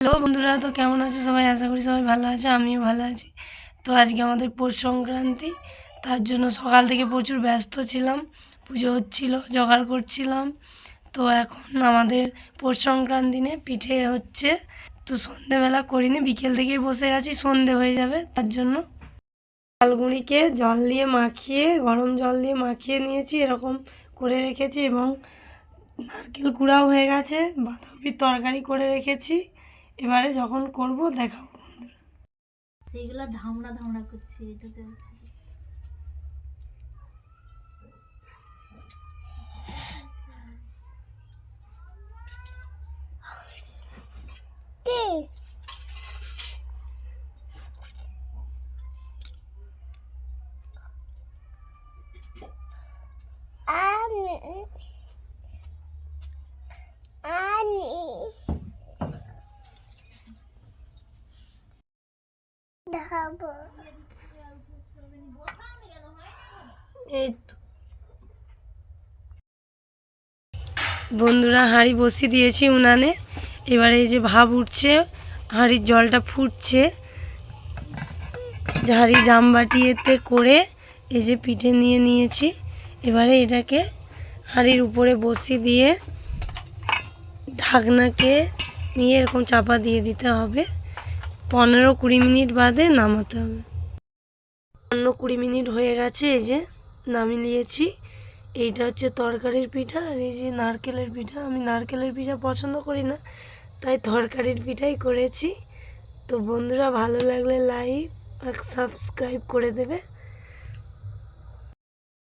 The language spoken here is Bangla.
হ্যালো বন্ধুরা, তো কেমন আছে সবাই? আশা করি সবাই ভালো আছে, আমিও ভালো আছি। তো আজকে আমাদের পৌষ সংক্রান্তি, তার জন্য সকাল থেকে প্রচুর ব্যস্ত ছিলাম, পুজো হচ্ছিল, জোগাড় করছিলাম। তো এখন আমাদের পৌষ সংক্রান্তি দিনে পিঠে হচ্ছে। তো সন্ধেবেলা করিনি, বিকেল থেকেই বসে গেছি, সন্ধে হয়ে যাবে তার জন্য। চালগুঁড়িকে জল দিয়ে মাখিয়ে, গরম জল দিয়ে মাখিয়ে নিয়েছি, এরকম করে রেখেছি। এবং নারকেল কুড়াও হয়ে গেছে, বাঁধাকপির তরকারি করে রেখেছি। এবারে যখন করব দেখাবো বন্ধুরা। সেইগুলো ধামড়া ধামড়া করছি এটাতে এই তো বন্ধুরা, হাঁড়ি বসিয়ে দিয়েছি উনানে। এবারে এই যে ভাপ উঠছে, হাঁড়ির জলটা ফুটছে। হাঁড়ি জামবাটিতে করে এই যে পিঠে নিয়ে নিয়েছি। এবারে এটাকে হাঁড়ির উপরে বসিয়ে দিয়ে ঢাকনাকে নিয়ে এরকম চাপা দিয়ে দিতে হবে। 15-20 মিনিট বাদে নামাতে হবে। 15-20 মিনিট হয়ে গেছে, এই যে নামিয়ে নিয়েছি। এইটা হচ্ছে তরকারির পিঠা, আর এই যে নারকেলের পিঠা। আমি নারকেলের পিঠা পছন্দ করি না, তাই তরকারির পিঠাই করেছি। তো বন্ধুরা, ভালো লাগলে লাইক আর সাবস্ক্রাইব করে দেবে।